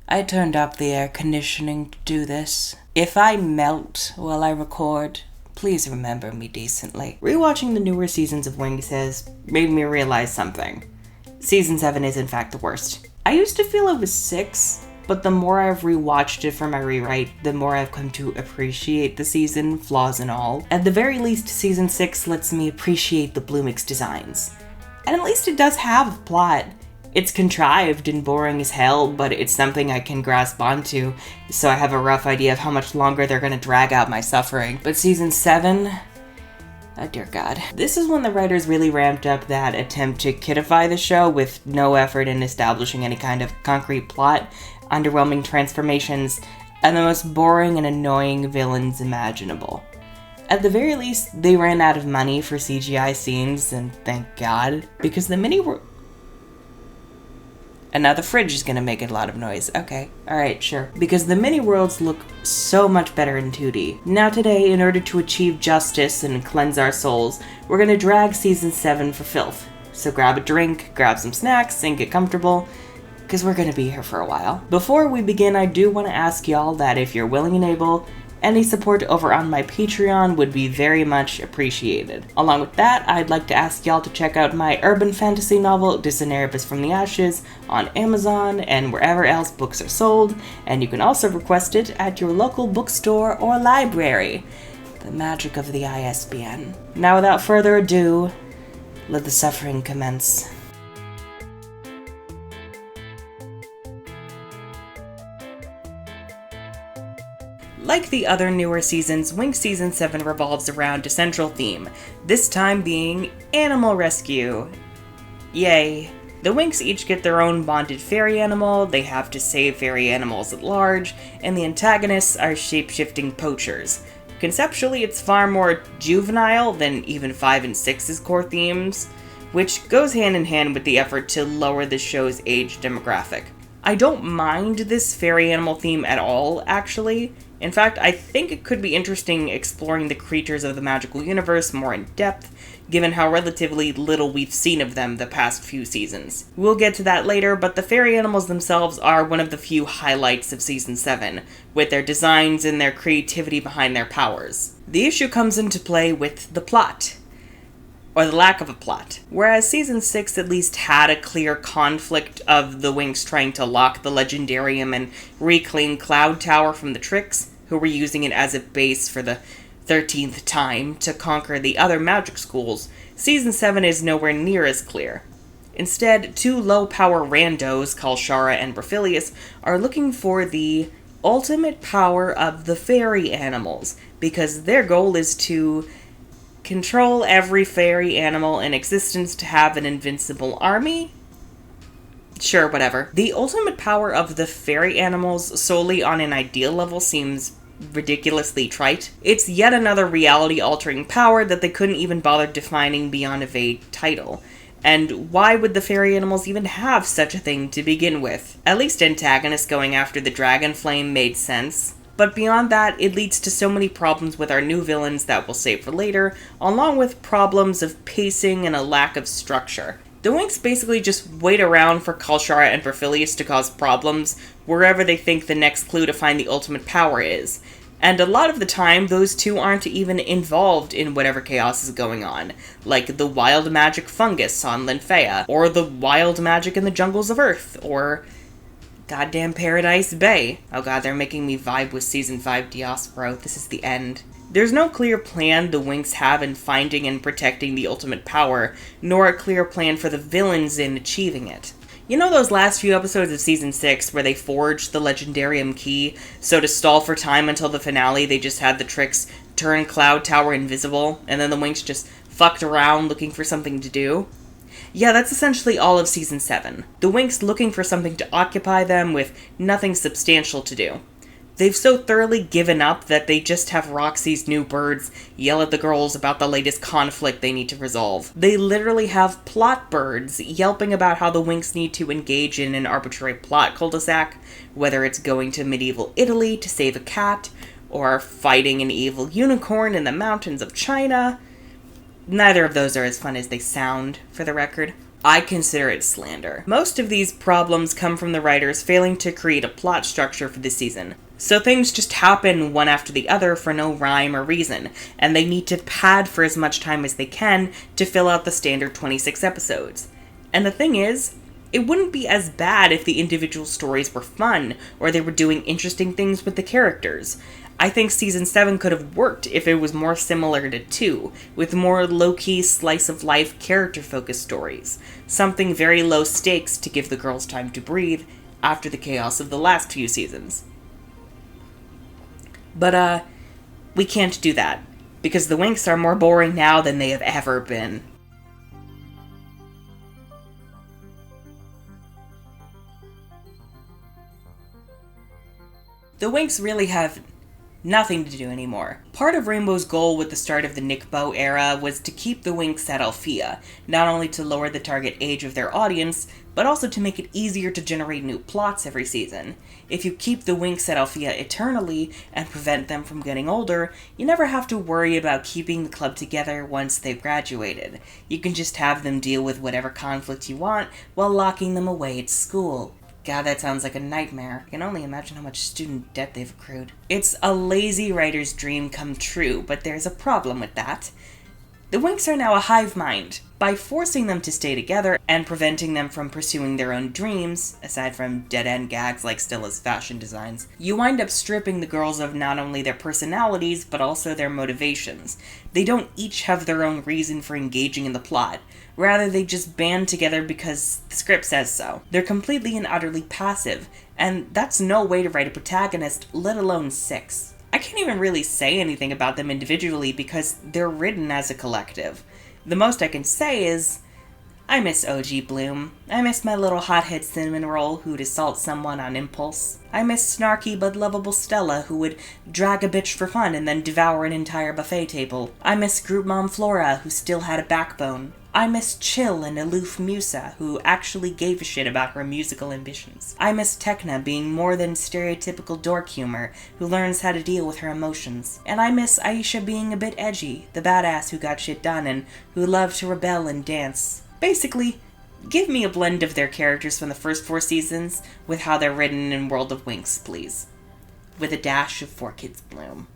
I turned up the air conditioning to do this. If I melt while I record, please remember me decently. Rewatching the newer seasons of Winx has made me realize something. Season 7 is in fact the worst. I used to feel it was 6, but the more I've rewatched it for my rewrite, the more I've come to appreciate the season, flaws and all. At the very least, Season 6 lets me appreciate the Bloomix designs. And at least it does have a plot. It's contrived and boring as hell, but it's something I can grasp onto, so I have a rough idea of how much longer they're gonna drag out my suffering. But Season 7... oh dear God. This is when the writers really ramped up that attempt to kidify the show with no effort in establishing any kind of concrete plot, underwhelming transformations, and the most boring and annoying villains imaginable. At the very least, they ran out of money for CGI scenes, and thank God, because the and now the fridge is gonna make a lot of noise. Okay, alright, sure. Because the mini-worlds look so much better in 2D. Now today, in order to achieve justice and cleanse our souls, we're gonna drag Season 7 for filth. So grab a drink, grab some snacks, and get comfortable, because we're gonna be here for a while. Before we begin, I do want to ask y'all that if you're willing and able, any support over on my Patreon would be very much appreciated. Along with that, I'd like to ask y'all to check out my urban fantasy novel, Disinheribus from the Ashes, on Amazon and wherever else books are sold, and you can also request it at your local bookstore or library. The magic of the ISBN. Now without further ado, let the suffering commence. Like the other newer seasons, Winx Season 7 revolves around a central theme, this time being animal rescue. Yay. The Winx each get their own bonded fairy animal, they have to save fairy animals at large, and the antagonists are shape-shifting poachers. Conceptually, it's far more juvenile than even 5 and 6's core themes, which goes hand in hand with the effort to lower the show's age demographic. I don't mind this fairy animal theme at all, actually. In fact, I think it could be interesting exploring the creatures of the magical universe more in depth, given how relatively little we've seen of them the past few seasons. We'll get to that later, but the fairy animals themselves are one of the few highlights of Season 7, with their designs and their creativity behind their powers. The issue comes into play with the plot. Or the lack of a plot. Whereas Season 6 at least had a clear conflict of the Winx trying to lock the Legendarium and reclaim Cloud Tower from the Tricks, who were using it as a base for the 13th time to conquer the other magic schools, Season 7 is nowhere near as clear. Instead, two low-power randos, Kalshara and Brafilius, are looking for the ultimate power of the fairy animals, because their goal is to control every fairy animal in existence to have an invincible army? Sure, whatever. The ultimate power of the fairy animals solely on an ideal level seems ridiculously trite. It's yet another reality-altering power that they couldn't even bother defining beyond a vague title. And why would the fairy animals even have such a thing to begin with? At least antagonists going after the dragon flame made sense. But beyond that, it leads to so many problems with our new villains that we'll save for later, along with problems of pacing and a lack of structure. The Winx basically just wait around for Kalshara and Brafilius to cause problems wherever they think the next clue to find the ultimate power is. And a lot of the time, those two aren't even involved in whatever chaos is going on, like the wild magic fungus on Linfea, or the wild magic in the jungles of Earth, or goddamn Paradise Bay. Oh god, they're making me vibe with Season 5 Diosporo. This is the end. There's no clear plan the Winx have in finding and protecting the ultimate power, nor a clear plan for the villains in achieving it. You know those last few episodes of Season 6 where they forged the Legendarium key, so to stall for time until the finale they just had the Tricks turn Cloud Tower invisible, and then the Winx just fucked around looking for something to do? Yeah, that's essentially all of Season 7. The Winx looking for something to occupy them with nothing substantial to do. They've so thoroughly given up that they just have Roxy's new birds yell at the girls about the latest conflict they need to resolve. They literally have plot birds yelping about how the Winx need to engage in an arbitrary plot cul-de-sac, whether it's going to medieval Italy to save a cat, or fighting an evil unicorn in the mountains of China. Neither of those are as fun as they sound, for the record. I consider it slander. Most of these problems come from the writers failing to create a plot structure for the season. So things just happen one after the other for no rhyme or reason, and they need to pad for as much time as they can to fill out the standard 26 episodes. And the thing is, it wouldn't be as bad if the individual stories were fun, or they were doing interesting things with the characters. I think Season 7 could have worked if it was more similar to 2, with more low-key, slice-of-life, character-focused stories. Something very low stakes to give the girls time to breathe after the chaos of the last few seasons. But, we can't do that, because the Winx are more boring now than they have ever been. The Winx really have nothing to do anymore. Part of Rainbow's goal with the start of the Nick Bow era was to keep the Winx at Althea, not only to lower the target age of their audience, but also to make it easier to generate new plots every season. If you keep the Winx at Althea eternally and prevent them from getting older, you never have to worry about keeping the club together once they've graduated. You can just have them deal with whatever conflict you want while locking them away at school. God, that sounds like a nightmare. I can only imagine how much student debt they've accrued. It's a lazy writer's dream come true, but there's a problem with that. The Winx are now a hive mind. By forcing them to stay together and preventing them from pursuing their own dreams, aside from dead-end gags like Stella's fashion designs, you wind up stripping the girls of not only their personalities, but also their motivations. They don't each have their own reason for engaging in the plot. Rather, they just band together because the script says so. They're completely and utterly passive, and that's no way to write a protagonist, let alone 6. I can't even really say anything about them individually because they're written as a collective. The most I can say is, I miss OG Bloom. I miss my little hothead cinnamon roll who'd assault someone on impulse. I miss snarky but lovable Stella who would drag a bitch for fun and then devour an entire buffet table. I miss Group Mom Flora who still had a backbone. I miss chill and aloof Musa, who actually gave a shit about her musical ambitions. I miss Tekna being more than stereotypical dork humor, who learns how to deal with her emotions. And I miss Aisha being a bit edgy, the badass who got shit done and who loved to rebel and dance. Basically, give me a blend of their characters from the first 4 seasons with how they're written in World of Winx, please. With a dash of 4Kids Bloom.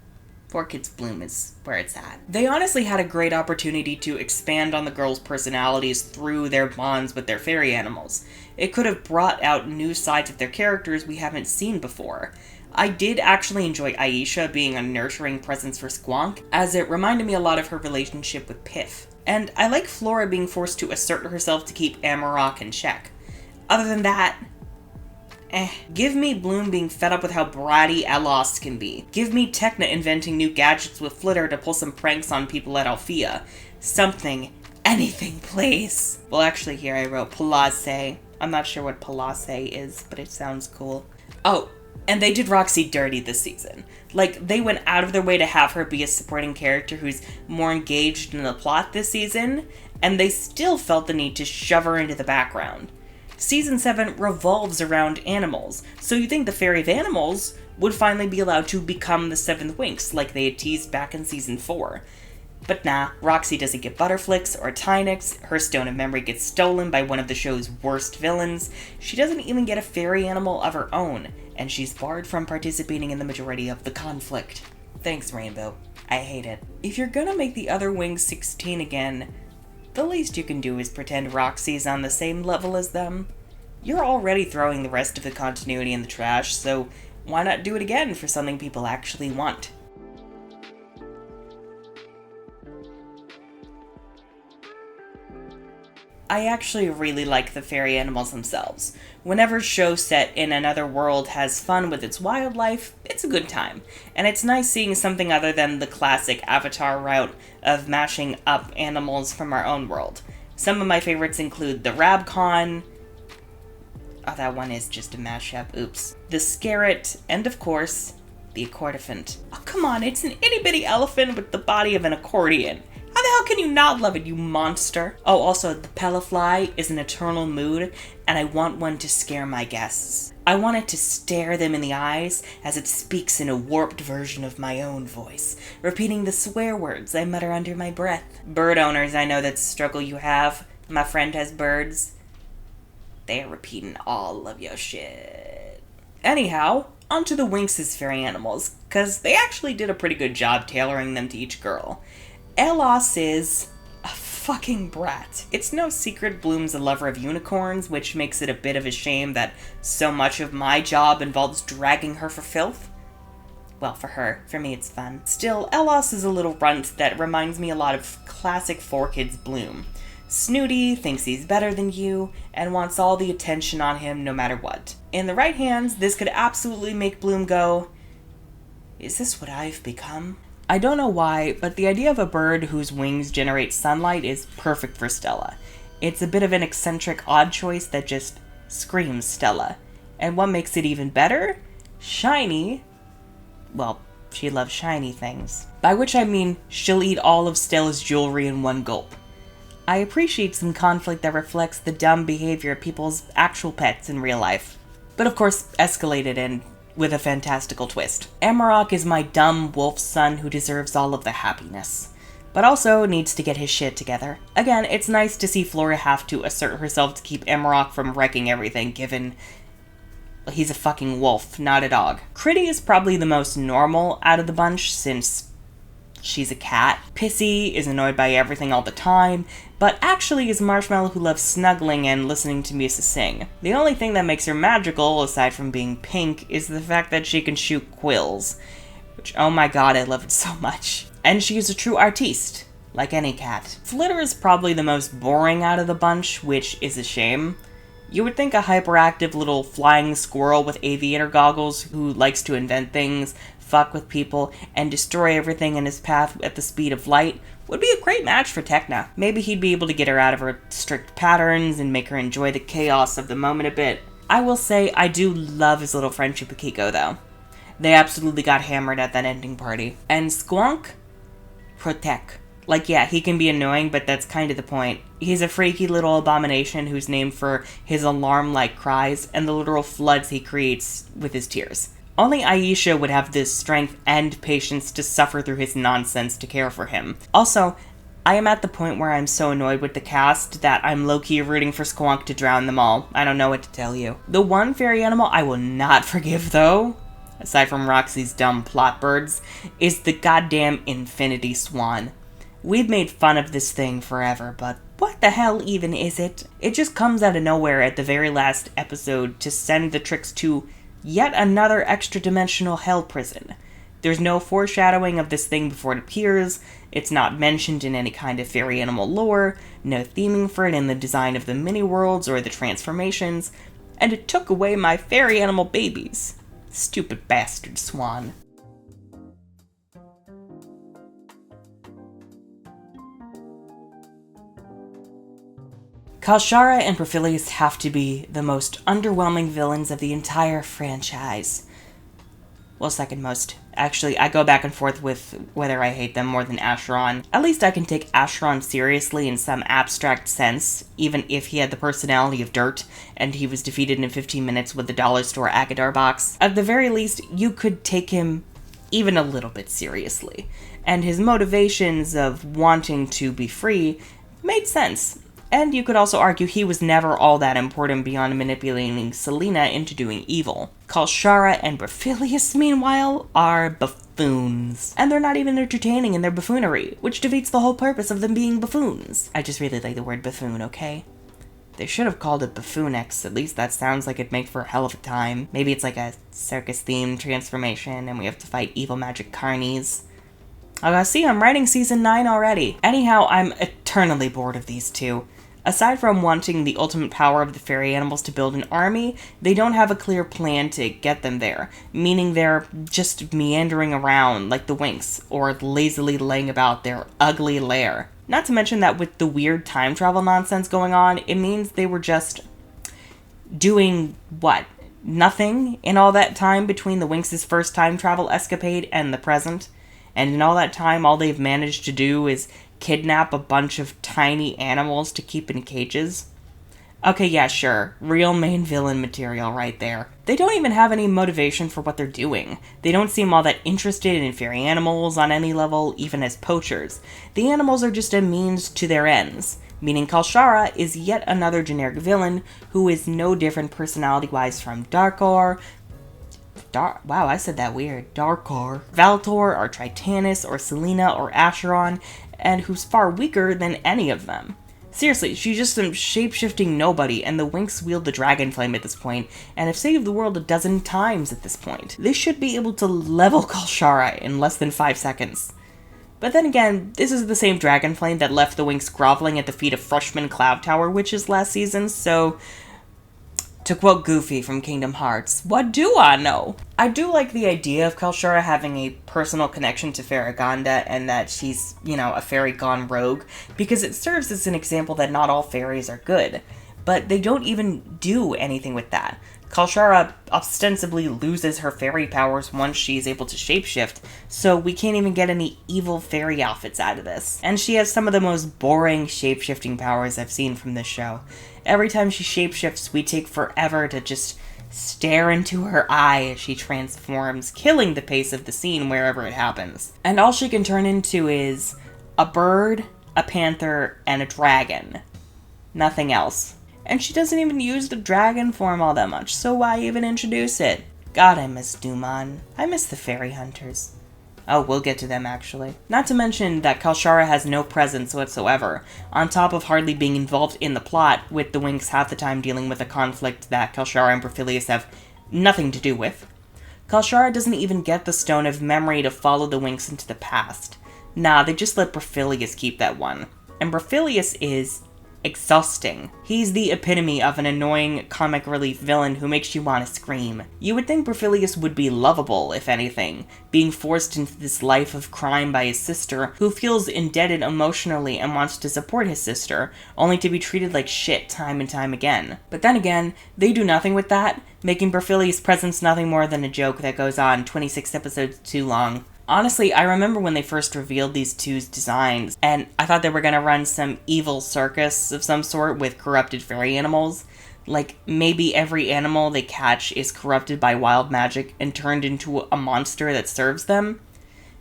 4Kids Bloom is where it's at. They honestly had a great opportunity to expand on the girls' personalities through their bonds with their fairy animals. It could have brought out new sides of their characters we haven't seen before. I did actually enjoy Aisha being a nurturing presence for Squonk, as it reminded me a lot of her relationship with Piff. And I like Flora being forced to assert herself to keep Amarok in check. Other than that, Give me Bloom being fed up with how bratty Alost can be. Give me Tekna inventing new gadgets with Flitter to pull some pranks on people at Althea. Something. Anything, please. Well, actually, here I wrote Palace. I'm not sure what Palace is, but it sounds cool. Oh, and they did Roxy dirty this season. Like, they went out of their way to have her be a supporting character who's more engaged in the plot this season, and they still felt the need to shove her into the background. Season 7 revolves around animals, so you think the Fairy of Animals would finally be allowed to become the 7th Winx like they had teased back in Season 4. But nah, Roxy doesn't get Butterflicks or Tynix, her Stone of Memory gets stolen by one of the show's worst villains, she doesn't even get a fairy animal of her own, and she's barred from participating in the majority of the conflict. Thanks, Rainbow. I hate it. If you're gonna make the other Winx 16 again, the least you can do is pretend Roxy's on the same level as them. You're already throwing the rest of the continuity in the trash, so why not do it again for something people actually want? I actually really like the fairy animals themselves. Whenever show set in another world has fun with its wildlife, it's a good time. And it's nice seeing something other than the classic Avatar route of mashing up animals from our own world. Some of my favorites include the Rabcon. Oh, that one is just a mashup, oops. The Scarret, and of course, the Accordiphant. Oh, come on, it's an itty-bitty elephant with the body of an accordion. How the hell can you not love it, you monster? Oh, also, the Pelafly is an eternal mood, and I want one to scare my guests. I want it to stare them in the eyes as it speaks in a warped version of my own voice, repeating the swear words I mutter under my breath. Bird owners, I know that's a struggle you have. My friend has birds. They are repeating all of your shit. Anyhow, onto the Winx's fairy animals, because they actually did a pretty good job tailoring them to each girl. Elos is a fucking brat. It's no secret Bloom's a lover of unicorns, which makes it a bit of a shame that so much of my job involves dragging her for filth. Well, for her. For me, it's fun. Still, Elos is a little runt that reminds me a lot of classic 4Kids Bloom. Snooty, thinks he's better than you, and wants all the attention on him no matter what. In the right hands, this could absolutely make Bloom go, is this what I've become? I don't know why, but the idea of a bird whose wings generate sunlight is perfect for Stella. It's a bit of an eccentric, odd choice that just screams Stella. And what makes it even better? Shiny. Well, she loves shiny things. By which I mean, she'll eat all of Stella's jewelry in one gulp. I appreciate some conflict that reflects the dumb behavior of people's actual pets in real life. But of course, escalated and with a fantastical twist. Amarok is my dumb wolf son who deserves all of the happiness, but also needs to get his shit together. Again, it's nice to see Flora have to assert herself to keep Amarok from wrecking everything, given he's a fucking wolf, not a dog. Critty is probably the most normal out of the bunch, since she's a cat. Pissy is annoyed by everything all the time, but actually is Marshmallow who loves snuggling and listening to Musa sing. The only thing that makes her magical, aside from being pink, is the fact that she can shoot quills. Which, oh my god, I love it so much. And she is a true artiste, like any cat. Flitter is probably the most boring out of the bunch, which is a shame. You would think a hyperactive little flying squirrel with aviator goggles who likes to invent things, fuck with people, and destroy everything in his path at the speed of light would be a great match for Tecna. Maybe he'd be able to get her out of her strict patterns and make her enjoy the chaos of the moment a bit. I will say I do love his little friendship with Kiko, though. They absolutely got hammered at that ending party. And Squonk? Protect. Like, yeah, he can be annoying, but that's kind of the point. He's a freaky little abomination who's named for his alarm-like cries and the literal floods he creates with his tears. Only Aisha would have the strength and patience to suffer through his nonsense to care for him. Also, I am at the point where I'm so annoyed with the cast that I'm low-key rooting for Squonk to drown them all. I don't know what to tell you. The one fairy animal I will not forgive, though, aside from Roxy's dumb plot birds, is the goddamn Infinity Swan. We've made fun of this thing forever, but what the hell even is it? It just comes out of nowhere at the very last episode to send the Trix to yet another extra-dimensional hell prison. There's no foreshadowing of this thing before it appears, it's not mentioned in any kind of fairy animal lore, no theming for it in the design of the mini-worlds or the transformations, and it took away my fairy animal babies. Stupid bastard swan. Kalshara and Brafilius have to be the most underwhelming villains of the entire franchise. Well, second most. Actually, I go back and forth with whether I hate them more than Acheron. At least I can take Acheron seriously in some abstract sense, even if he had the personality of dirt, and he was defeated in 15 minutes with the dollar store Agadar box. At the very least, you could take him even a little bit seriously. And his motivations of wanting to be free made sense. And you could also argue he was never all that important beyond manipulating Selena into doing evil. Kalshara and Brafilius, meanwhile, are buffoons. And they're not even entertaining in their buffoonery, which defeats the whole purpose of them being buffoons. I just really like the word buffoon, okay? They should have called it Buffoonix. At least that sounds like it'd make for a hell of a time. Maybe it's like a circus-themed transformation and we have to fight evil magic carnies. See, I'm writing season 9 already. Anyhow, I'm eternally bored of these two. Aside from wanting the ultimate power of the fairy animals to build an army, they don't have a clear plan to get them there, meaning they're just meandering around like the Winx, or lazily laying about their ugly lair. Not to mention that with the weird time travel nonsense going on, it means they were just doing, what, nothing in all that time between the Winx's first time travel escapade and the present? And in all that time, all they've managed to do is kidnap a bunch of tiny animals to keep in cages? Okay, yeah, sure. Real main villain material right there. They don't even have any motivation for what they're doing. They don't seem all that interested in fairy animals on any level, even as poachers. The animals are just a means to their ends. meaning Kalshara is yet another generic villain who is no different personality-wise from Darkor, wow, I said that weird. Darkor, Valtor, or Tritanus, or Selena, or Acheron, and who's far weaker than any of them. Seriously, she's just some shape-shifting nobody, and the Winx wield the dragon flame at this point, and have saved the world a dozen times at this point. They should be able to level Kalshara in less than 5 seconds. But then again, this is the same dragon flame that left the Winx groveling at the feet of freshman Cloud Tower witches last season, so to quote Goofy from Kingdom Hearts, what do I know? I do like the idea of Kalshara having a personal connection to Faragonda and that she's, a fairy gone rogue, because it serves as an example that not all fairies are good. But they don't even do anything with that. Kalshara ostensibly loses her fairy powers once she's able to shapeshift, so we can't even get any evil fairy outfits out of this. And she has some of the most boring shapeshifting powers I've seen from this show. Every time she shapeshifts, we take forever to just stare into her eye as she transforms, killing the pace of the scene wherever it happens. And all she can turn into is a bird, a panther, and a dragon. Nothing else. And she doesn't even use the dragon form all that much, so why even introduce it? God, I miss Dumon. I miss the fairy hunters. Oh, we'll get to them, actually. Not to mention that Kalshara has no presence whatsoever, on top of hardly being involved in the plot, with the Winx half the time dealing with a conflict that Kalshara and Brafilius have nothing to do with. Kalshara doesn't even get the Stone of Memory to follow the Winx into the past. Nah, they just let Brafilius keep that one. And Brafilius is exhausting. He's the epitome of an annoying comic relief villain who makes you want to scream. You would think Brafilius would be lovable, if anything, being forced into this life of crime by his sister, who feels indebted emotionally and wants to support his sister, only to be treated like shit time and time again. But then again, they do nothing with that, making Brafilius' presence nothing more than a joke that goes on 26 episodes too long. Honestly, I remember when they first revealed these two's designs, and I thought they were gonna run some evil circus of some sort with corrupted fairy animals. Like, maybe every animal they catch is corrupted by wild magic and turned into a monster that serves them.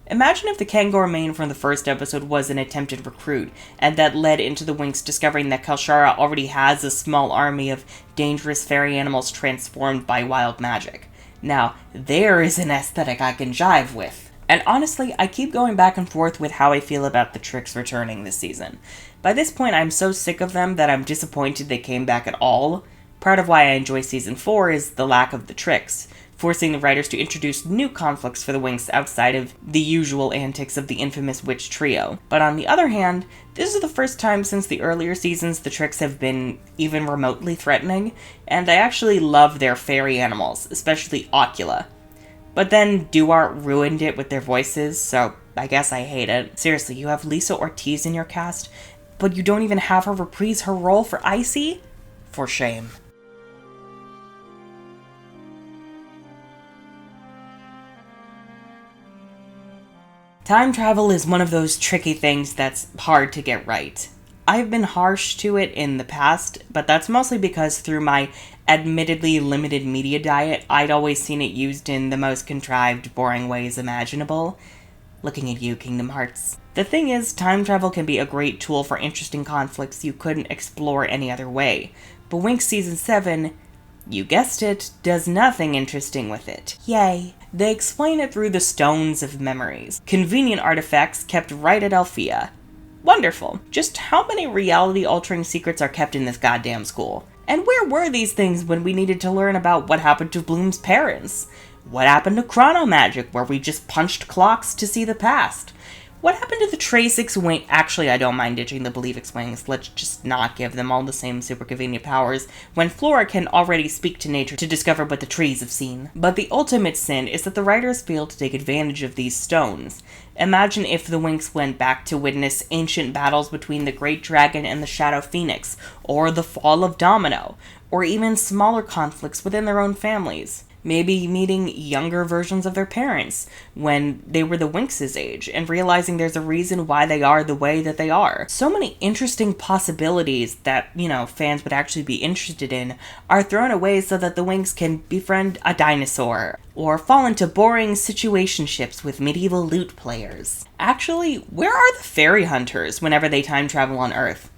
Imagine if the Kangor main from the first episode was an attempted recruit, and that led into the Winx discovering that Kalshara already has a small army of dangerous fairy animals transformed by wild magic. Now, there is an aesthetic I can jive with. And honestly, I keep going back and forth with how I feel about the Tricks returning this season. By this point, I'm so sick of them that I'm disappointed they came back at all. Part of why I enjoy Season 4 is the lack of the Tricks, forcing the writers to introduce new conflicts for the Winx outside of the usual antics of the infamous witch trio. But on the other hand, this is the first time since the earlier seasons the Tricks have been even remotely threatening, and I actually love their fairy animals, especially Ocula. But then Duarte ruined it with their voices, so I guess I hate it. Seriously, you have Lisa Ortiz in your cast, but you don't even have her reprise her role for Icy? For shame. Time travel is one of those tricky things that's hard to get right. I've been harsh to it in the past, but that's mostly because through my admittedly limited media diet, I'd always seen it used in the most contrived, boring ways imaginable. Looking at you, Kingdom Hearts. The thing is, time travel can be a great tool for interesting conflicts you couldn't explore any other way, but Winx Season 7, you guessed it, does nothing interesting with it. Yay. They explain it through the Stones of Memories, convenient artifacts kept right at Althea. Wonderful. Just how many reality-altering secrets are kept in this goddamn school? And where were these things when we needed to learn about what happened to Bloom's parents? What happened to chronomagic, where we just punched clocks to see the past? What happened to the Trace X-Wing? Actually, I don't mind ditching the Believe X-Wings. Let's just not give them all the same super convenient powers, when Flora can already speak to nature to discover what the trees have seen. But the ultimate sin is that the writers failed to take advantage of these stones. Imagine if the Winx went back to witness ancient battles between the Great Dragon and the Shadow Phoenix, or the fall of Domino, or even smaller conflicts within their own families. Maybe meeting younger versions of their parents when they were the Winx's age and realizing there's a reason why they are the way that they are. So many interesting possibilities that, fans would actually be interested in are thrown away so that the Winx can befriend a dinosaur or fall into boring situationships with medieval lute players. Actually, where are the fairy hunters whenever they time travel on Earth?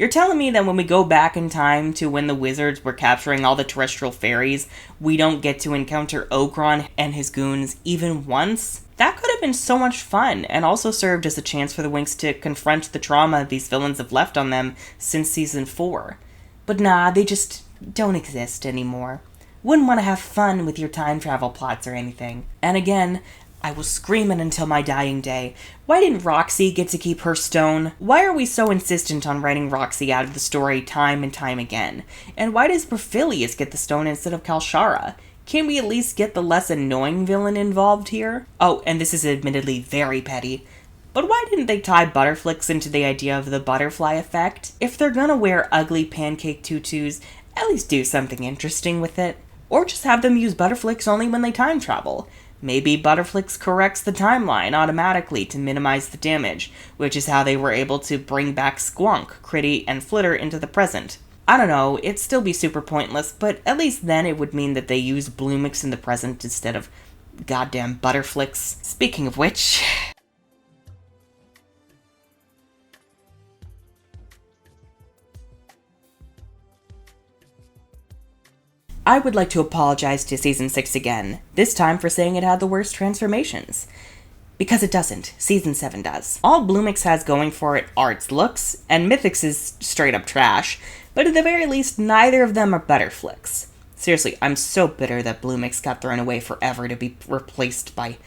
You're telling me that when we go back in time to when the wizards were capturing all the terrestrial fairies, we don't get to encounter Ogron and his goons even once? That could have been so much fun, and also served as a chance for the Winx to confront the trauma these villains have left on them since season 4. But nah, they just don't exist anymore. Wouldn't want to have fun with your time travel plots or anything. And again, I was screaming until my dying day. Why didn't Roxy get to keep her stone? Why are we so insistent on writing Roxy out of the story time and time again? And why does Brafilius get the stone instead of Kalshara? Can we at least get the less annoying villain involved here? Oh, and this is admittedly very petty, but why didn't they tie Butterflix into the idea of the butterfly effect? If they're gonna wear ugly pancake tutus, at least do something interesting with it. Or just have them use Butterflix only when they time travel. Maybe Butterflix corrects the timeline automatically to minimize the damage, which is how they were able to bring back Squonk, Critty, and Flitter into the present. I don't know, it'd still be super pointless, but at least then it would mean that they use Bloomix in the present instead of goddamn Butterflix. Speaking of which... I would like to apologize to Season 6 again, this time for saying it had the worst transformations. Because it doesn't. Season 7 does. All Bloomix has going for it are its looks, and Mythix is straight up trash, but at the very least, neither of them are Butterflix. Seriously, I'm so bitter that Bloomix got thrown away forever to be replaced by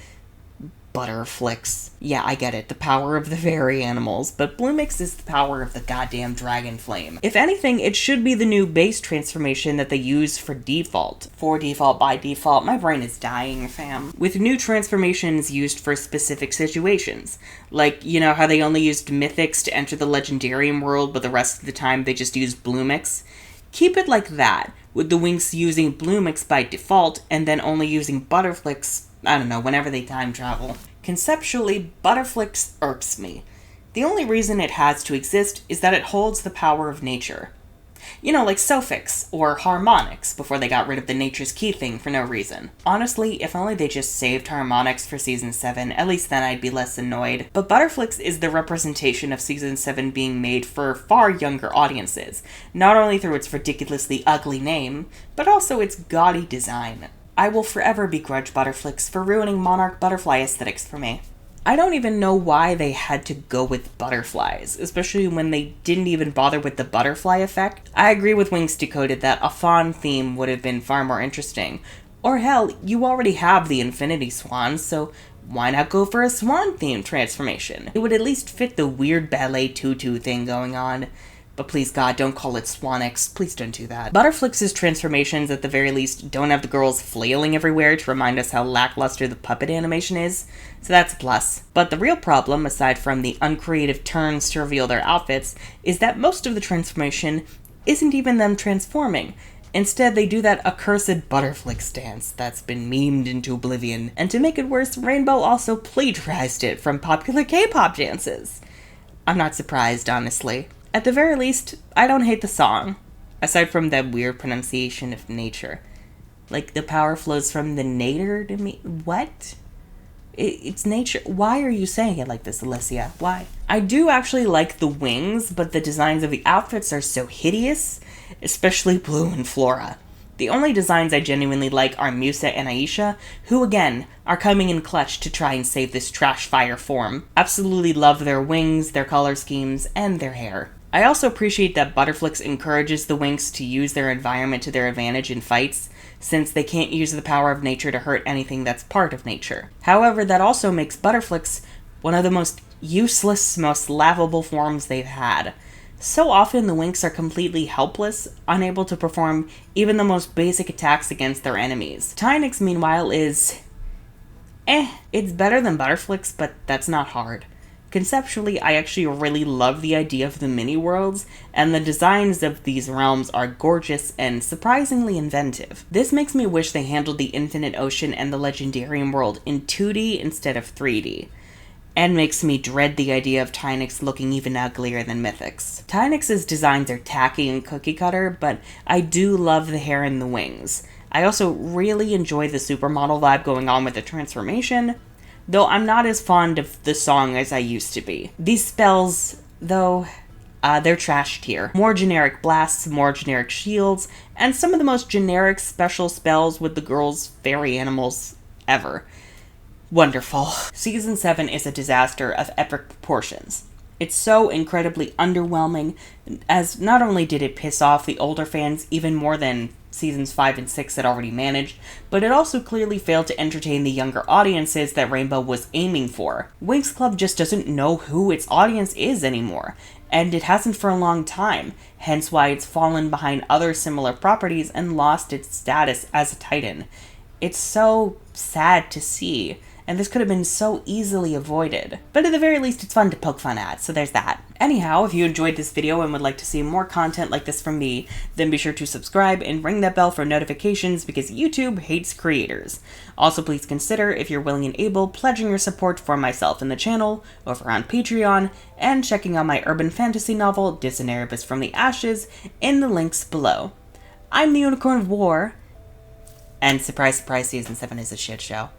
Butterflix. Yeah, I get it, the power of the fairy animals, but Bloomix is the power of the goddamn dragon flame. If anything, it should be the new base transformation that they use for default. For default, by default, my brain is dying, fam. With new transformations used for specific situations. Like, you know how they only used Mythix to enter the Legendarium world, but the rest of the time they just used Bloomix? Keep it like that, with the Winx using Bloomix by default, and then only using Butterflix, I don't know, whenever they time travel. Conceptually, Butterflix irks me. The only reason it has to exist is that it holds the power of nature. You know, like Sophix or Harmonix before they got rid of the Nature's Key thing for no reason. Honestly, if only they just saved Harmonix for Season 7, at least then I'd be less annoyed. But Butterflix is the representation of Season 7 being made for far younger audiences, not only through its ridiculously ugly name, but also its gaudy design. I will forever begrudge Butterflix for ruining Monarch Butterfly aesthetics for me. I don't even know why they had to go with butterflies, especially when they didn't even bother with the butterfly effect. I agree with Winx Decoded that a fawn theme would have been far more interesting. Or hell, you already have the Infinity Swan, so why not go for a swan-themed transformation? It would at least fit the weird ballet tutu thing going on. But please God, don't call it Swanix. Please don't do that. Butterflix's transformations, at the very least, don't have the girls flailing everywhere to remind us how lackluster the puppet animation is, so that's a plus. But the real problem, aside from the uncreative turns to reveal their outfits, is that most of the transformation isn't even them transforming. Instead, they do that accursed Butterflix dance that's been memed into oblivion, and to make it worse, Rainbow also plagiarized it from popular K-pop dances. I'm not surprised, honestly. At the very least, I don't hate the song, aside from that weird pronunciation of nature. Like, the power flows from the nadir to me. What? It's nature. Why are you saying it like this, Alicia? Why? I do actually like the wings, but the designs of the outfits are so hideous, especially Blue and Flora. The only designs I genuinely like are Musa and Aisha, who again, are coming in clutch to try and save this trash fire form. Absolutely love their wings, their color schemes, and their hair. I also appreciate that Butterflix encourages the Winx to use their environment to their advantage in fights, since they can't use the power of nature to hurt anything that's part of nature. However, that also makes Butterflix one of the most useless, most laughable forms they've had. So often the Winx are completely helpless, unable to perform even the most basic attacks against their enemies. Tynix, meanwhile, is... it's better than Butterflix, but that's not hard. Conceptually, I actually really love the idea of the mini-worlds, and the designs of these realms are gorgeous and surprisingly inventive. This makes me wish they handled the Infinite Ocean and the Legendarium world in 2D instead of 3D, and makes me dread the idea of Tynix looking even uglier than Mythix. Tynix's designs are tacky and cookie-cutter, but I do love the hair and the wings. I also really enjoy the supermodel vibe going on with the transformation, though I'm not as fond of the song as I used to be. These spells, though, they're trash tier. More generic blasts, more generic shields, and some of the most generic special spells with the girls' fairy animals ever. Wonderful. Season 7 is a disaster of epic proportions. It's so incredibly underwhelming, as not only did it piss off the older fans even more than seasons 5 and 6 had already managed, but it also clearly failed to entertain the younger audiences that Rainbow was aiming for. Winx Club just doesn't know who its audience is anymore, and it hasn't for a long time, hence why it's fallen behind other similar properties and lost its status as a titan. It's so sad to see, and this could have been so easily avoided. But at the very least, it's fun to poke fun at, so there's that. Anyhow, if you enjoyed this video and would like to see more content like this from me, then be sure to subscribe and ring that bell for notifications because YouTube hates creators. Also, please consider, if you're willing and able, pledging your support for myself and the channel over on Patreon, and checking out my urban fantasy novel, Disinheritance from the Ashes, in the links below. I'm the Unicorn of War, and surprise, surprise, Season 7 is a shit show.